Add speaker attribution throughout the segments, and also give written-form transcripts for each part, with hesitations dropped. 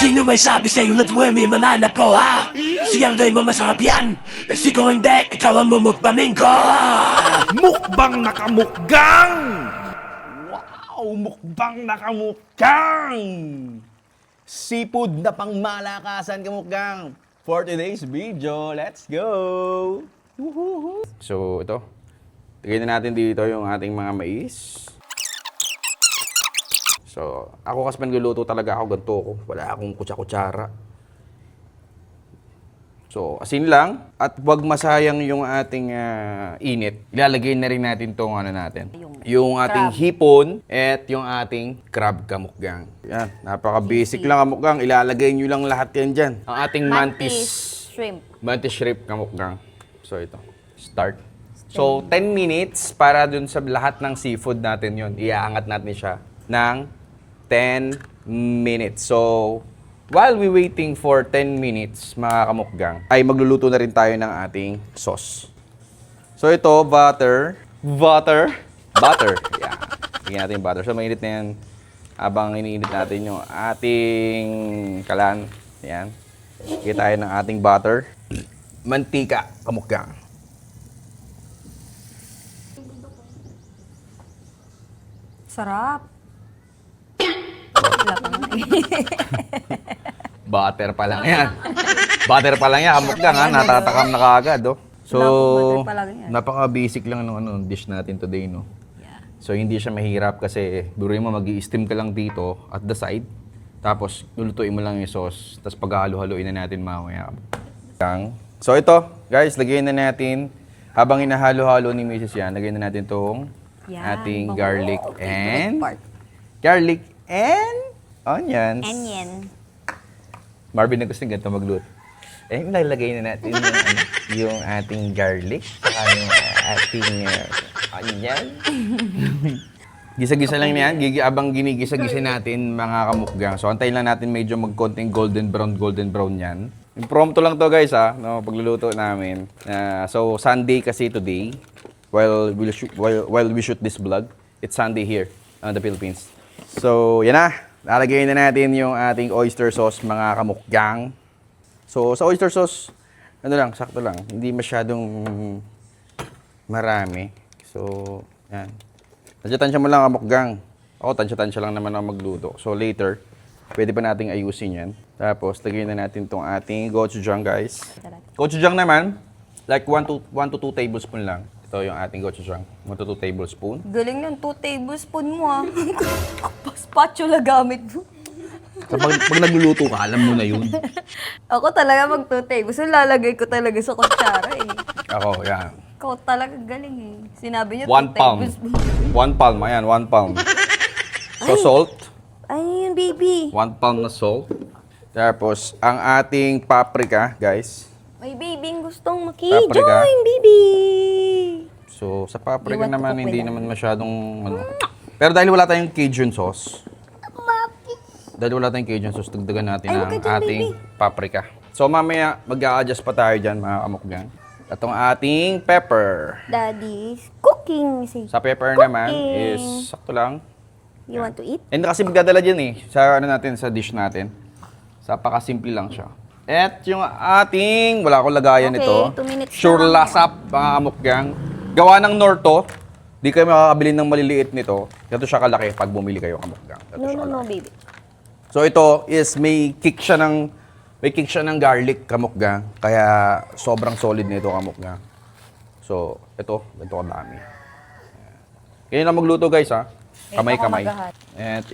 Speaker 1: Sino may sabi sa'yo na wormy mananap ko ha? Siyang day mo masarap yan. Kasi kung hindi, ikaw ang mumukbangin ko.
Speaker 2: Mukbang nakamukgang! Wow! Mukbang nakamukgang! Seafood na pangmalakasan kamukgang. For today's video, let's go! Woohoo! So, ito. Tignan na natin dito yung ating mga mais. So, ako kasi magluluto talaga ako ganito ko. Wala akong kutsa-kutsara. So, asin lang at wag masayang yung ating init. Ilalagay na rin natin tong ano natin. Yung ating hipon at yung ating crab kamukgang. Yan, napaka-basic lang kamukgang. Ilalagay nyo lang lahat yan dyan. Ang ating mantis
Speaker 3: shrimp.
Speaker 2: Mantis shrimp kamukgang. So, ito. Start. So, 10 minutes para dun sa lahat ng seafood natin yon. Iaangat natin siya ng 10 minutes. So, while we waiting for 10 minutes, mga kamukgang, ay magluluto na rin tayo ng ating sauce. So, ito, butter. Yeah. Higyan natin yung butter. So, mainit na yan. Habang iniinit natin yung ating kalan. Yan. Higyan tayo ng ating butter. Mantika, kamukgang.
Speaker 3: Sarap.
Speaker 2: Butter pa lang yan. Butter pa lang yan, kamukgang ha. Natatakam na kaagad, oh. So,
Speaker 3: Butter pa lang yan.
Speaker 2: napaka-basic lang ng dish natin today, no?
Speaker 3: Yeah.
Speaker 2: So, hindi siya mahirap kasi buruin mo, mag-i-steam ka lang dito at the side. Tapos, lulutuin mo lang yung sauce. Tapos, paghahalo-haluin na natin mamaya. So, ito, guys, lagyan na natin. Habang inahalo-halo ni Mrs. yan, lagyan na natin itong ating
Speaker 3: bango.
Speaker 2: garlic
Speaker 3: Okay,
Speaker 2: and...
Speaker 3: part.
Speaker 2: Garlic and onions.
Speaker 3: Onion.
Speaker 2: Marvin na gusto ganito magluto. Eh, ilalagay na natin yung ating garlic, saka yung ating onion. Gisa-gisa lang yan. Abang ginigisa-gisa natin, mga kamukgang. So, antayin lang natin medyo magkonting golden brown yan. Impromptu lang to guys, ha, no, pagluluto namin. So, Sunday kasi today, while we shoot this vlog, it's Sunday here in the Philippines. So, yan na. Lalagay na natin yung ating oyster sauce, mga kamukgang. So, sa oyster sauce, ano lang, sakto lang. Hindi masyadong marami. So, yan. Tansya-tansya mo lang kamukgang. Ako, tansya-tansya lang naman ako magluto. So, later, pwede pa nating ayusin yan. Tapos, lagyan na natin tong ating gochujang, guys. Gochujang naman, like 1 to 2 tablespoon lang. Ito yung ating gochujang. 1 to 2 tablespoon.
Speaker 3: Galing yung 2 tablespoon mo ah. Spatula gamit mo.
Speaker 2: So, pag nagluluto ka, alam mo na yun.
Speaker 3: Ako talaga mag 2 tablespoon, lalagay ko talaga sa kutsara eh.
Speaker 2: Ako, yan.
Speaker 3: Ikaw talaga galing eh. Sinabi niyo
Speaker 2: 1
Speaker 3: 2
Speaker 2: palm.
Speaker 3: tablespoon.
Speaker 2: 1 palm, ayan, 1 palm. So, salt.
Speaker 3: Ay, yun baby.
Speaker 2: 1 palm na salt. Tapos, ang ating paprika, guys.
Speaker 3: May baby gustong
Speaker 2: Paprika.
Speaker 3: maki-join, baby.
Speaker 2: So, sa paprika
Speaker 3: You want to
Speaker 2: naman,
Speaker 3: cook
Speaker 2: hindi
Speaker 3: with
Speaker 2: naman masyadong, ano. Pero dahil wala tayong Cajun sauce, dagdagan natin
Speaker 3: Ay,
Speaker 2: ang
Speaker 3: huwag ka dyan,
Speaker 2: ating paprika. So, mamaya, mag-a-adjust pa tayo dyan, mga kamukgang. Itong ating pepper.
Speaker 3: Daddy's cooking.
Speaker 2: Sa pepper naman is sakto lang.
Speaker 3: You want to eat?
Speaker 2: And kasi magdadala dyan eh, sa ano natin, sa dish natin. Sa pakasimple lang siya. At yung ating, wala akong lagayan
Speaker 3: Okay,
Speaker 2: ito.
Speaker 3: 2 minutes na
Speaker 2: Sure
Speaker 3: lang.
Speaker 2: lasap, mga kamukgang. Gawa ng Norto. Di kayo makakabili ng maliliit nito. Ito siya kalaki pag bumili kayo kamukgang. Ito siya
Speaker 3: No,
Speaker 2: kalaki.
Speaker 3: baby.
Speaker 2: So ito is may kick siya ng garlic kamukgang. Kaya sobrang solid nito kamukgang. So ito kadami. Kaya na magluto guys ha. Kamay-kamay. At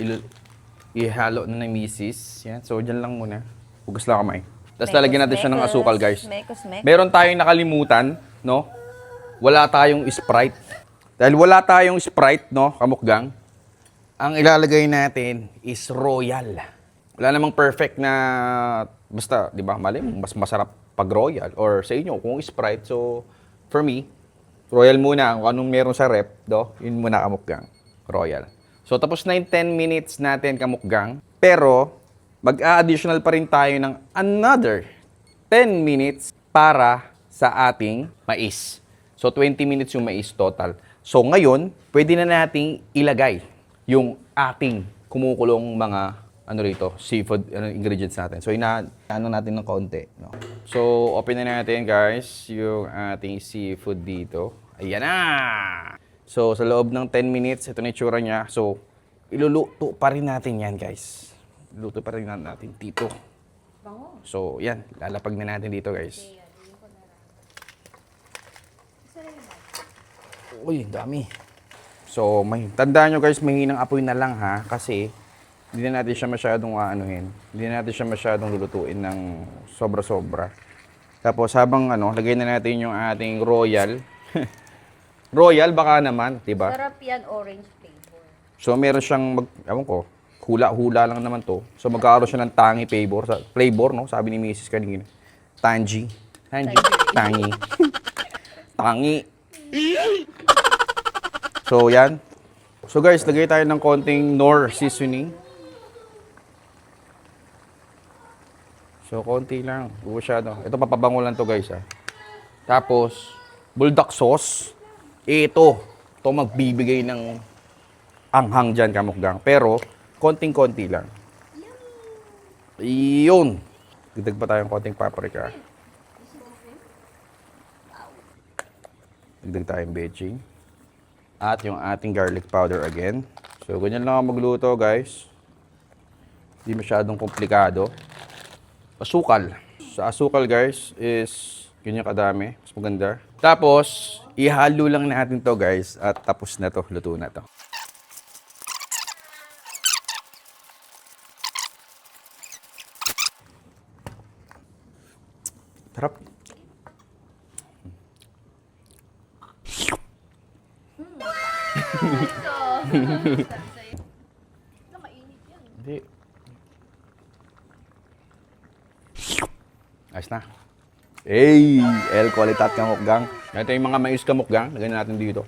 Speaker 2: ihalo na ng misis. Yan. So dyan lang muna. Hugas lang kamay. Tapos lalagyan natin siya ng asukal guys. Meron tayong nakalimutan, no? Wala tayong Sprite. Dahil wala tayong Sprite, no, kamukgang, ang ilalagay natin is Royal. Wala namang perfect na, basta, di ba, mali, mas masarap pag Royal. Or sa inyo, kung Sprite, so, for me, Royal muna. Kung anong meron sa rep, do, yun muna kamukgang. Royal. So, tapos na yung 10 minutes natin kamukgang. Pero, mag-a-additional pa rin tayo ng another 10 minutes para sa ating mais. So, 20 minutes yung mais total. So, ngayon, pwede na nating ilagay yung ating kumukulong mga ano rito, seafood ingredients natin. So, ano natin ng konti. No? So, open na natin, guys, yung ating seafood dito. Ayan na! So, sa loob ng 10 minutes, ito na yung tsura niya. So, iluluto pa rin natin yan, guys. Luto pa rin natin dito. So, yan. Lalapag na natin dito, guys. Uy, dami. So, tandaan nyo, guys, mahinang apoy na lang, ha? Kasi, hindi na natin siya masyadong aanuhin. Hindi na natin siya masyadong lulutuin ng sobra-sobra. Tapos, habang, lagay na natin yung ating royal. Royal, baka naman, diba?
Speaker 3: Sarap yan, orange flavor.
Speaker 2: So, meron siyang, ewan ko, hula-hula lang naman to. So, magkakaroon siya ng tangy flavor, no? Sabi ni Mrs. kanina. Tangy. Tangy. Tangy. So, yan. So, guys, lagay tayo ng konting Knorr seasoning. So, konti lang. Masyado. Ito, papabango lang to, guys, ha. Tapos, bulldog sauce. Ito magbibigay ng anghang dyan, kamukgang. Pero, konting-konti lang. Yun. Dagdag pa tayong konting paprika. Dagdag tayong betching. At yung ating garlic powder again. So, ganyan lang ang magluto, guys. Hindi masyadong komplikado. Asukal. Sa asukal, guys, is ganyan kadami. Mas maganda. Tapos, ihalo lang natin to, guys. At tapos na to. Luto na to. Sarap. Hindi. Ayos na. Hey! El Qualitat Kamukgang. Ito yung mga mais kamukgang. Lagyan natin dito.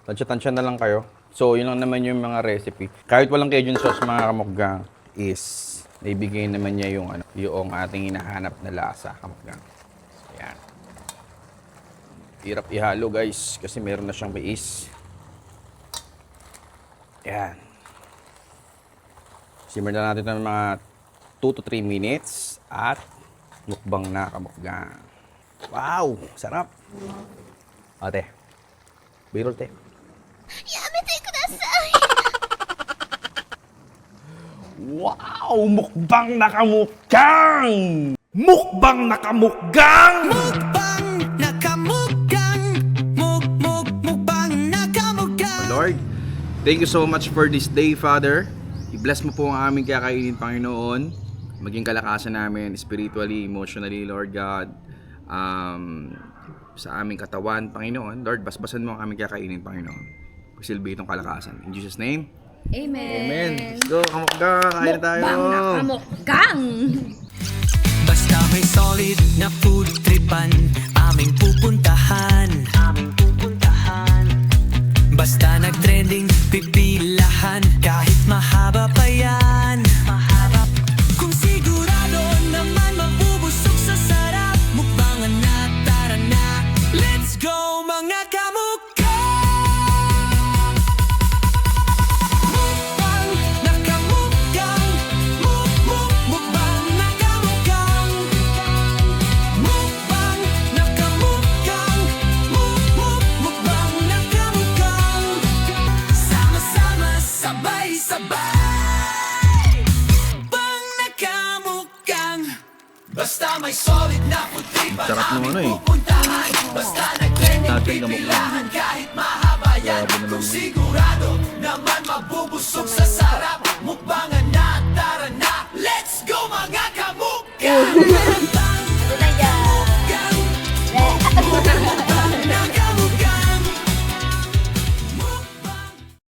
Speaker 2: Tansya-tansya na lang kayo. So, yun lang naman yung mga recipe. Kahit walang Cajun sauce mga kamukgang is naibigay naman niya yung ating hinahanap na lasa kamukgang. Ayan. Hirap ihalo, guys, kasi meron na siyang mais. Ayan. Simmer na natin ng mga 2 to 3 minutes at mukbang na kamukgang. Wow! Sarap! Ate, birol te.
Speaker 3: Yamete kudasai!
Speaker 2: Wow! Mukbang na kamukgang! Mukbang na kamukgang!
Speaker 4: Mukbang nakamukbang, mukbang nakamukbang.
Speaker 2: Lord, thank you so much for this day, Father. I-bless mo po ang aming kakainin, Panginoon. Maging kalakasan namin spiritually, emotionally, Lord God. Sa aming katawan, Panginoon. Lord, basbasan mo ang aming kakainin, Panginoon. Pagsilbi itong kalakasan. In Jesus' name.
Speaker 3: Amen.
Speaker 2: Amen. Let's go, kamukgang. Kain na tayo.
Speaker 3: Mukbang na kamukgang!
Speaker 4: Basta may solid na food tripan, aming pupuntahan. Basta nag-trending, pipilahan, kahit mahaba pa yan. Kung sigurado naman mabubusog sa sarap, mukbangan na, tara na. Let's go mga kamukbang! Mukbang na kamukbang, mukbang na kamukbang. Mukbang na kamukbang, mukbang na kamukbang. Sama-sama, sabay-sabay. Mukbang na kamukbang. Basta may solid na putripan,
Speaker 2: Sarap ng
Speaker 4: aming pupuntahan. Basta nag-trending, pipilahan, kahit mahaba yan. Kung sigurado naman mabubusog sa sarap, mukbangan na, tara na. Let's go mga kamukbang!